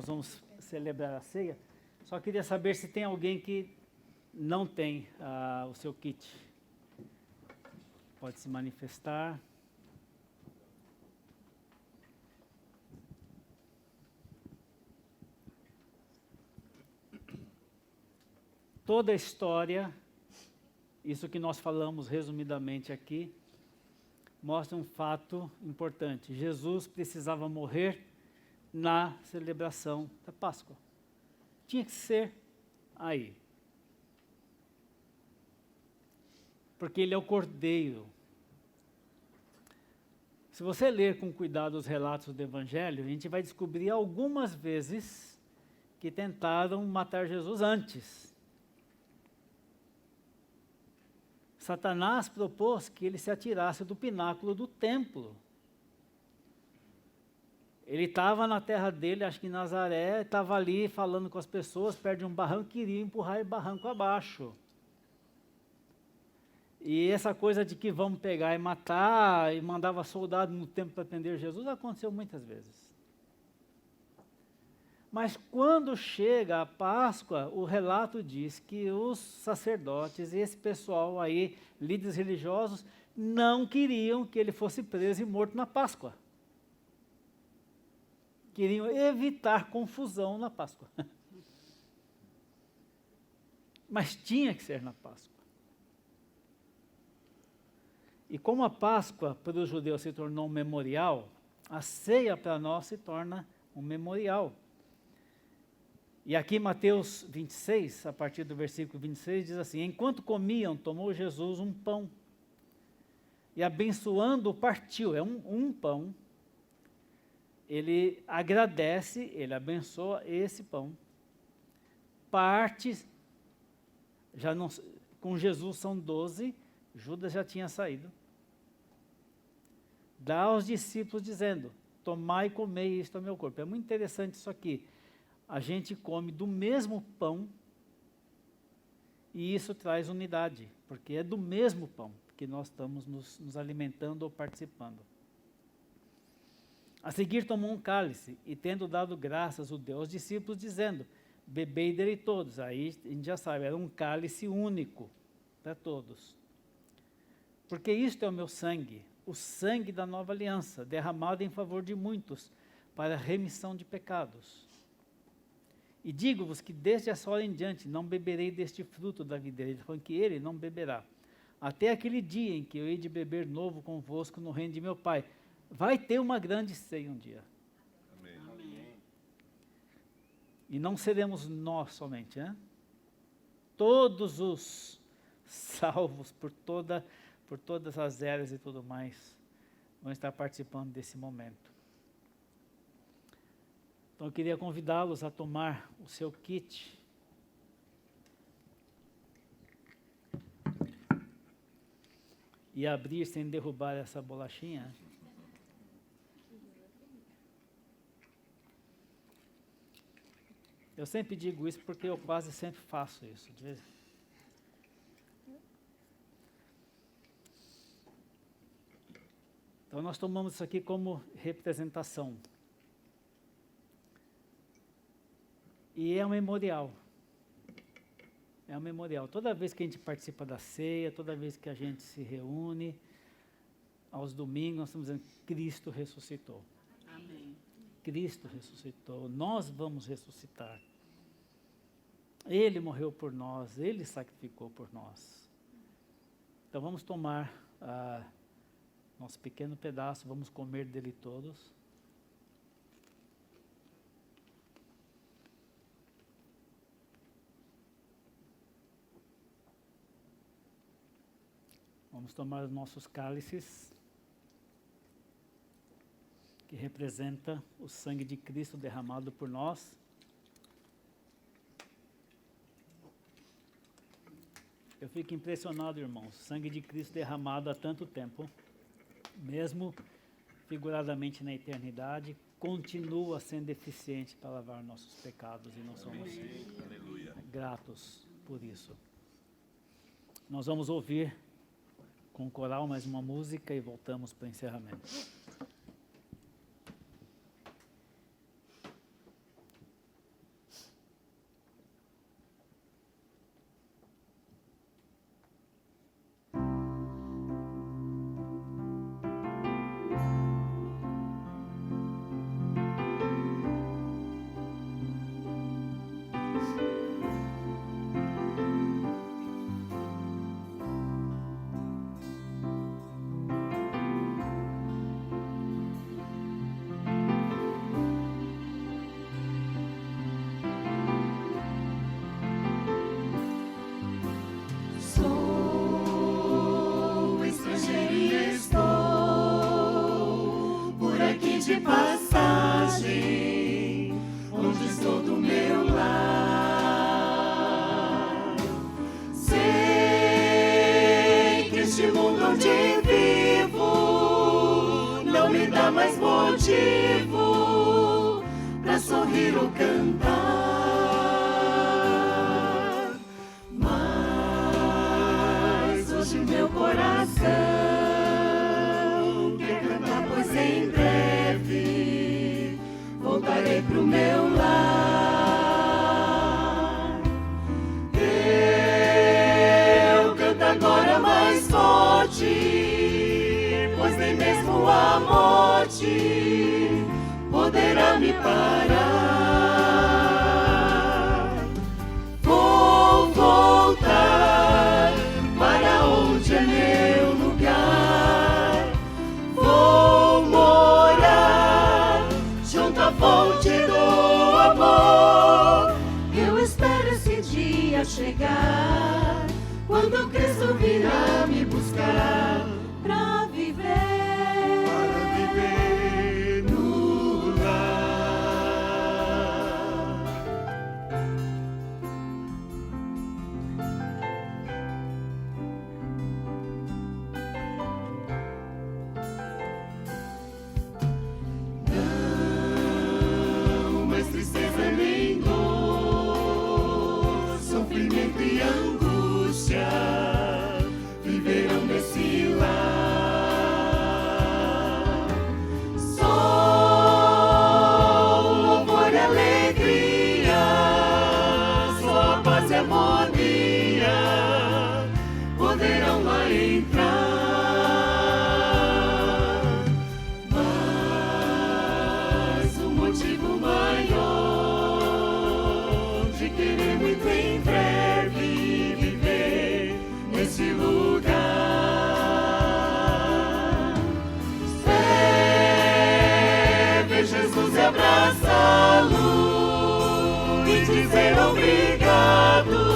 vamos celebrar a ceia, só queria saber se tem alguém que não tem o seu kit. Pode se manifestar. Toda a história, isso que nós falamos resumidamente aqui, mostra um fato importante. Jesus precisava morrer na celebração da Páscoa. Tinha que ser aí. Porque ele é o Cordeiro. Se você ler com cuidado os relatos do Evangelho, a gente vai descobrir algumas vezes que tentaram matar Jesus antes. Satanás propôs que ele se atirasse do pináculo do templo. Ele estava na terra dele, acho que em Nazaré, estava ali falando com as pessoas, perto de um barranco, queria empurrar o barranco abaixo. E essa coisa de que vamos pegar e matar, e mandava soldado no templo para prender Jesus, aconteceu muitas vezes. Mas quando chega a Páscoa, o relato diz que os sacerdotes e esse pessoal aí, líderes religiosos, não queriam que ele fosse preso e morto na Páscoa. queriam evitar confusão na Páscoa. Mas tinha que ser na Páscoa. E como a Páscoa para os judeus se tornou um memorial, a ceia para nós se torna um memorial. E aqui Mateus 26, a partir do versículo 26, diz assim: enquanto comiam, tomou Jesus um pão e abençoando, partiu. É um pão. Ele agradece, ele abençoa esse pão. Parte, já não, com Jesus são 12, Judas já tinha saído. Dá aos discípulos dizendo: tomai e comei, isto é o meu corpo. É muito interessante isso aqui. A gente come do mesmo pão e isso traz unidade, porque é do mesmo pão que nós estamos nos alimentando ou participando. A seguir tomou um cálice e, tendo dado graças, o deu aos discípulos, dizendo: bebei dele todos. Aí a gente já sabe, era um cálice único para todos. Porque isto é o meu sangue, o sangue da nova aliança, derramado em favor de muitos, para a remissão de pecados. E digo-vos que desde essa hora em diante não beberei deste fruto da videira, ele falou que ele não beberá, até aquele dia em que eu hei de beber novo convosco no reino de meu Pai. Vai ter uma grande ceia um dia. Amém. E não seremos nós somente, né? Todos os salvos por todas as eras e tudo mais vão estar participando desse momento. Então eu queria convidá-los a tomar o seu kit. E abrir sem derrubar essa bolachinha. Eu sempre digo isso porque eu quase sempre faço isso. De vez. Então nós tomamos isso aqui como representação. E é um memorial. É um memorial. Toda vez que a gente participa da ceia, toda vez que a gente se reúne, aos domingos, nós estamos dizendo: Cristo ressuscitou. Amém. Cristo ressuscitou. Nós vamos ressuscitar. Ele morreu por nós, Ele sacrificou por nós. Então vamos tomar nosso pequeno pedaço, vamos comer dele todos. Vamos tomar os nossos cálices, que representa o sangue de Cristo derramado por nós. Eu fico impressionado, irmãos, sangue de Cristo derramado há tanto tempo, mesmo figuradamente na eternidade, continua sendo eficiente para lavar nossos pecados e nós somos gratos por isso. Nós vamos ouvir com o coral mais uma música e voltamos para o encerramento. De passagem, onde estou do meu lar. Sei que este mundo onde vivo não me dá mais motivo pra sorrir ou cantar. Mas hoje meu coração quer cantar, pois em breve voltarei pro meu lar. Eu canto agora mais forte, pois nem mesmo a morte poderá me preparar. Vou voltar para onde é meu lugar. Vou morar junto à fonte do amor. Eu espero esse dia chegar, quando Cristo virá me buscar para viver no lar. Não mais tristeza nem dor, sofrimento e angústia viverão nesse lar. Só louvor e alegria, só paz e harmonia poderão lá entrar. Mas o motivo maior de querer muito em breve viver nesse lugar é ver Jesus e abraçá-lo e dizer obrigado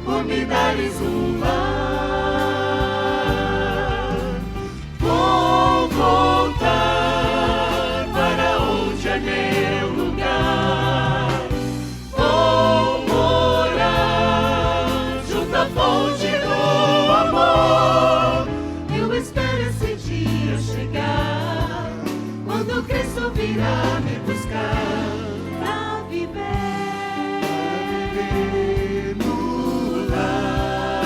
por me dares um lar. Vou voltar para onde é meu lugar. Vou morar junto à fonte do amor. Eu espero esse dia chegar, quando Cristo virá me buscar para viver no lar.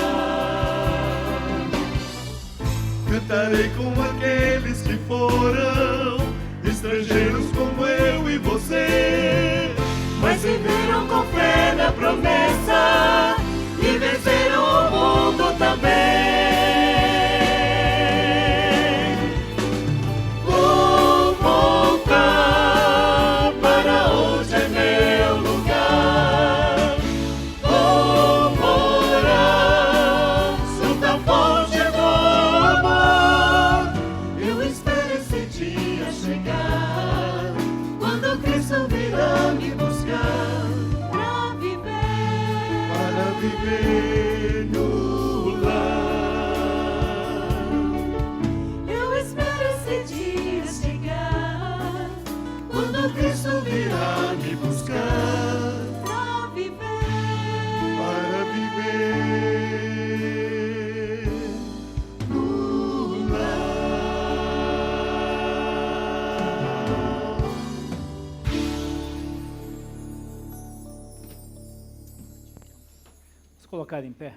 Cantarei com aqueles que foram estrangeiros como eu e você, Mas viveram com fé na promessa e venceram o mundo também. Vou voltar para onde é meu lugar. Vou morar junto à fonte do amor. Eu espero esse dia chegar, quando Cristo virá me buscar para viver no lar. Eu espero esse dia chegar, quando Cristo virá me buscar para viver no lar. Vamos colocar em pé.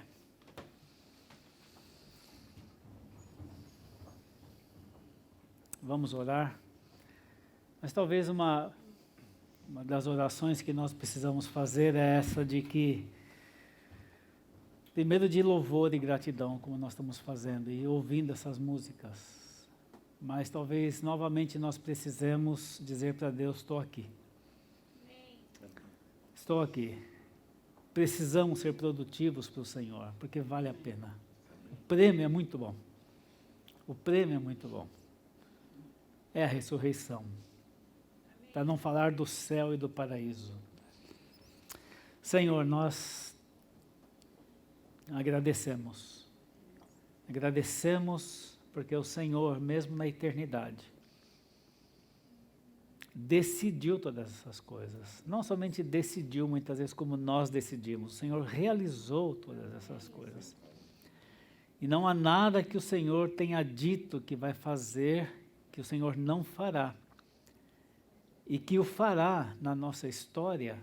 Vamos orar. Mas talvez uma das orações que nós precisamos fazer é essa de que, primeiro de louvor e gratidão, como nós estamos fazendo e ouvindo essas músicas. Mas talvez novamente nós precisemos dizer para Deus: estou aqui. Estou aqui. Precisamos ser produtivos para o Senhor, porque vale a pena. O prêmio é muito bom. O prêmio é muito bom. É a ressurreição. Para não falar do céu e do paraíso. Senhor, nós agradecemos. Agradecemos porque o Senhor, mesmo na eternidade, decidiu todas essas coisas. Não somente decidiu muitas vezes como nós decidimos, o Senhor realizou todas essas coisas. E não há nada que o Senhor tenha dito que vai fazer, que o Senhor não fará. E que o fará na nossa história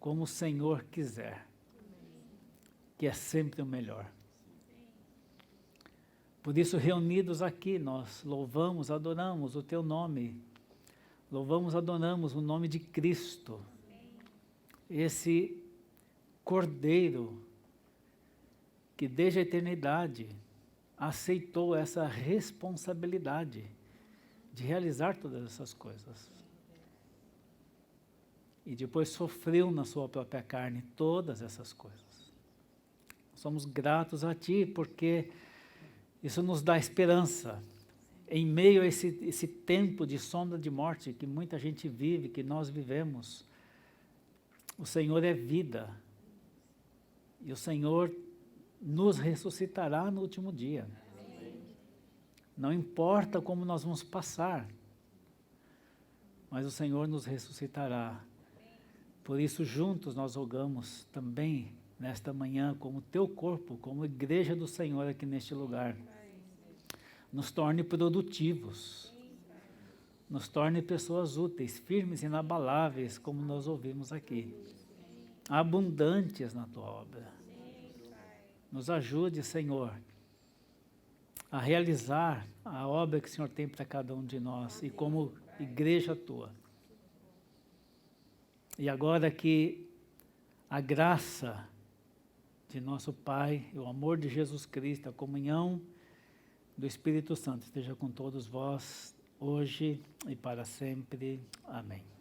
como o Senhor quiser. Que é sempre o melhor. Por isso, reunidos aqui, nós louvamos, adoramos o Teu nome. Louvamos, adoramos o nome de Cristo. Esse Cordeiro que desde a eternidade aceitou essa responsabilidade de realizar todas essas coisas. e depois sofreu na sua própria carne todas essas coisas. Somos gratos a Ti, porque isso nos dá esperança. Em meio a esse tempo de sombra de morte que muita gente vive, que nós vivemos, o Senhor é vida. E o Senhor nos ressuscitará no último dia. Não importa como nós vamos passar, mas o Senhor nos ressuscitará. Por isso, juntos nós rogamos também, nesta manhã, como Teu corpo, como igreja do Senhor aqui neste lugar, nos torne produtivos, nos torne pessoas úteis, firmes, inabaláveis, como nós ouvimos aqui, abundantes na Tua obra. Nos ajude, Senhor, a realizar a obra que o Senhor tem para cada um de nós e como igreja Tua. E agora que a graça de nosso Pai, o amor de Jesus Cristo, a comunhão do Espírito Santo esteja com todos vós, hoje e para sempre. Amém.